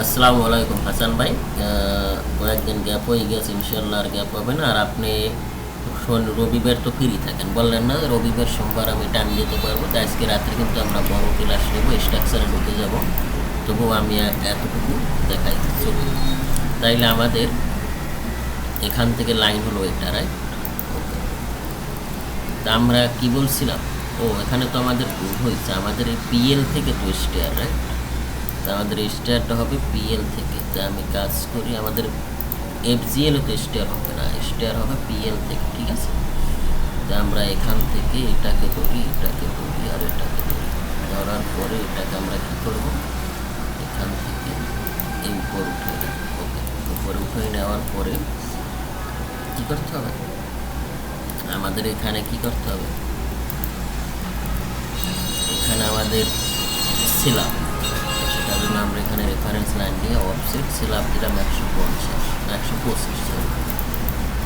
আসসালামু আলাইকুম হাসান ভাই। কয়েকদিন গ্যাপ হয়ে গেছে, ইনশাল্লাহ আর গ্যাপ হবে না। আর আপনি রবিবার তো ফ্রি থাকেন, বললেন না রবিবার সোমবার আমি টাইম দিতে পারবো। তো আজকে রাত্রে কিন্তু আমরা বড় ক্লাস নেব, স্ট্রাকচারে ঢুকে যাব। তবুও আমি এতটুকু দেখাই ছবি। তাইলে আমাদের এখান থেকে লাইন হলো এটা, রাইট? তা আমরা কি বলছিলাম? ও, এখানে তো আমাদের ভুল হয়েছে। আমাদের এই পিএল থেকে তো স্টেয়ার, রাইট? তা আমাদের স্টেয়ারটা হবে পিএল থেকে। তা আমি কাজ করি, আমাদের এফজিএলও তো স্টেয়ার হবে না, স্টেয়ার হবে পিএল থেকে, ঠিক আছে? তা আমরা এখান থেকে এটাকে ধরি, এটাকে ধরি, আর এটাকে ধরি। ধরার পরে এটাকে আমরা কী করব, এখান থেকে এই উপর উঠে নেব। ওকে, উপরে উঠে নেওয়ার পরে কী করতে হবে আমাদের? এখানে কি করতে হবে? এখানে আমাদের সিলাব, সেটার জন্য আমরা এখানে রেফারেন্স লাইন দিয়ে অফসেট সিলাব দিলাম 125।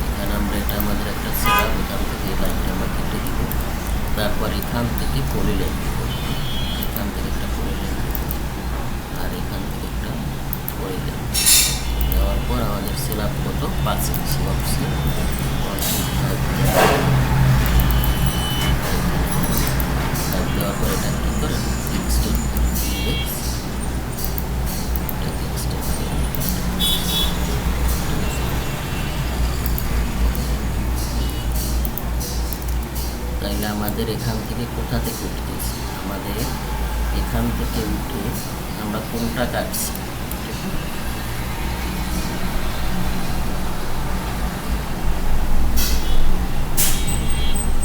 এখানে আমরা এটা আমাদের একটা সিলাব, এখান থেকে এই লাইনটা আমরা কেটে দিব। তারপর এখান থেকে পলিলাইন দিব, এখান থেকে একটা পলিলাইন দিব, আর এখান থেকে একটা পলিলাইন দেওয়ার পর আমাদের সিলাব কত? 5 ইঞ্চি অফসেট 1.5 দেওয়ার পর এটা কী করে এক্সটেন্ড তাইলে আমাদের এখান থেকে কোথা থেকে উঠতেছি? আমাদের এখান থেকে উঠে আমরা কোনটা কাটছি?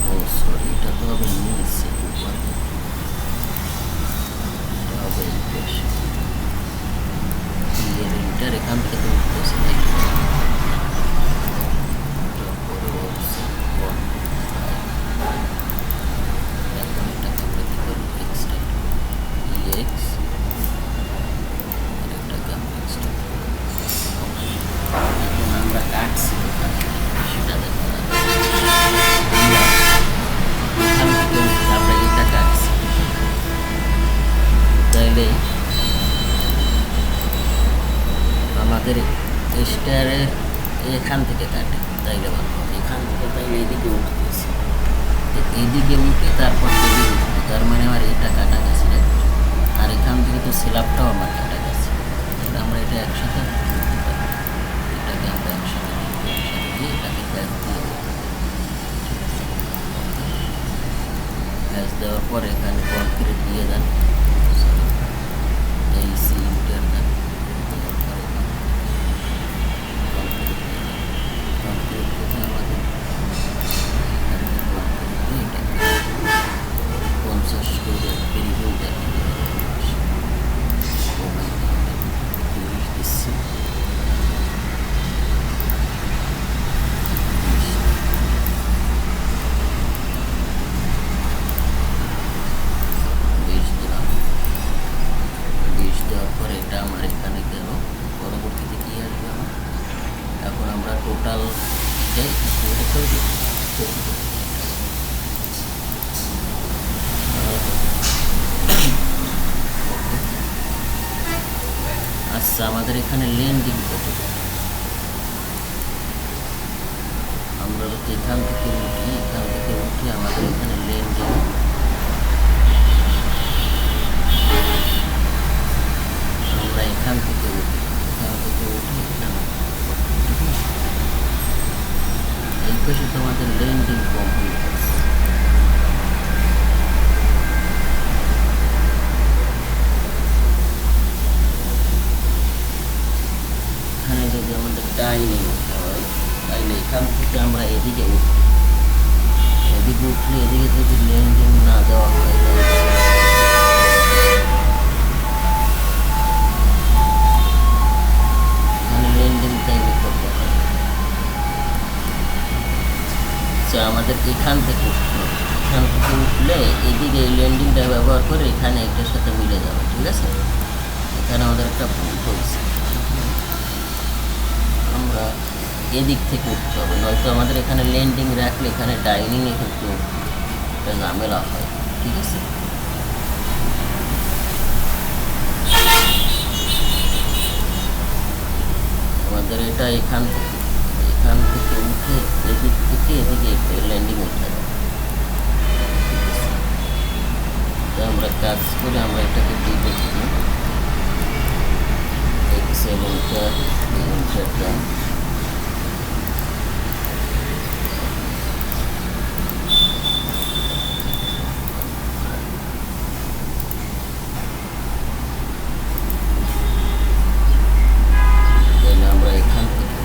ও সরি, এটা তো হবে নিচে, এটা হবে ইন্টার, এখান থেকে তো উঠতেছি। আমরা কাটছি সেটা দেখো, আমরা এটা কাটছি। তাইলে আমাদের স্টারে এখান থেকে কাটে, তাইলে ভালো হবে। এখান থেকে তাইলে এদিকে উঠতেছি, এদিকে উঠে তারপর এদিকে উঠবে, তার মানে আমার এটা কাটা গেছে। আর এখান থেকে তো সিলাপটাও আমার কাটা গেছে। তাহলে আমরা এটা একসাথে করতে পারি, এটাকে আমরা একসাথে দিয়ে এটাকে ব্যাস দিয়ে দেবো। ব্যাস দেওয়ার পর এখানে কনক্রিট দিয়ে দেন, এই সিমেন্টের দেন, কনক্রিট কোথায় আমাদের? 50 করে পেরিয়ে দেন, দিচ্ছি। দেওয়ার পরে এটা আমার এখানে গেল। পরবর্তীতে কী আসবে আমার? এখন আমরা টোটাল যাই আচ্ছা, আমাদের এখানে ল্যান্ডিং কত? আমরা যদি এখান থেকে উঠি আমাদের এখানে ল্যান্ডিং আমরা এখান থেকে উঠি এই পাশে তো আমাদের ল্যান্ডিং কমপ্লিট আছে। এখানে যদি আমাদের ডাইনিং হয়, তাইলে এখান থেকে আমরা এদিকে উঠি। এদিকে উঠলে এদিকে যদি ল্যান্ডিং না দেওয়া হয়, আমাদের এখান থেকে উঠলে এদিকে এই ল্যান্ডিংটা ব্যবহার করে এখানে এটার সাথে মিলে যাবে, ঠিক আছে? এখানে আমাদের একটা ভুল হয়েছে, আমরা এদিক থেকে উঠতে হবে, নয়তো আমাদের এখানে ল্যান্ডিং রাখলে এখানে ডাইনিংয়ে কিন্তু একটা ঝামেলা হয়, ঠিক আছে? এটা এখান থেকে উঠে এদিক থেকে এদিকে ল্যান্ডিং উঠে যায়। তো আমরা কাজ করে আমরা এটাকে ডিলিট দিই, এক্সেল এন্টারটা আমরা এখান থেকে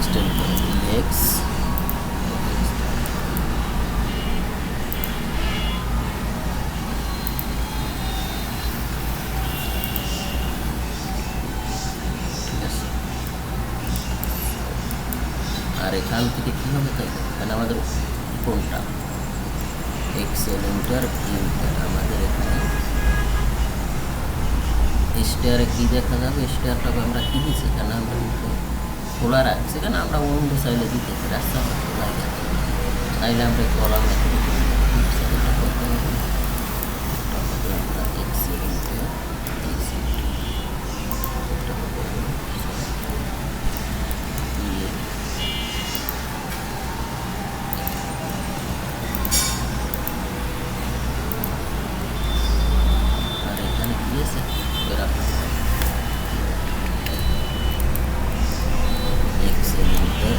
এক্সটেন্ড করে এক্স ঠিক আছে। আর এখান থেকে কী হবে তাই এখানে আমাদের কোনটা এক্সেল ইন্টার ইন্টার আমাদের এখানে স্টেয়ারে কী দেখা যাবে, স্টেয়ারটাকে আমরা কী দিচ্ছি এখানে আমরা খোলা রাখছি, এখানে আমরা অন্য চাইলে দিতে পারি, রাস্তা আমরা খোলাই রাখি, চাইলে আমরা কলাম রেখে দিতে পারি। আমরা এক্সেল ইন্টার আর এখানে কী আছে এক্সেল ইন্টার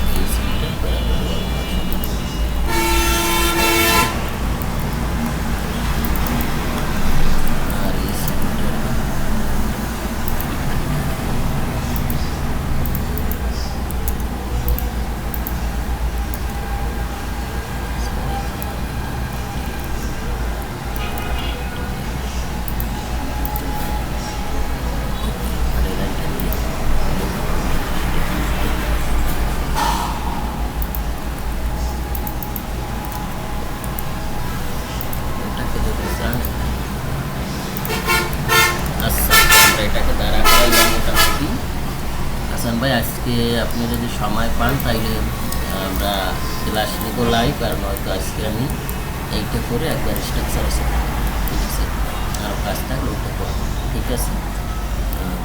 আর এটাকে দ্বারা করাইলাম মোটামুটি। হাসান ভাই আজকে আপনি যদি সময় পান তাইলে আমরা ক্লাস নিব লাইভ, আর নয়তো আজকে আমি এইটা করে একবার স্ট্রাকচার আছে, ঠিক আছে, আরও কাজ থাকলে ওইটা করবো, ঠিক আছে।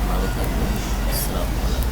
ভালো থাকবেন, আসসালামু আলাইকুম।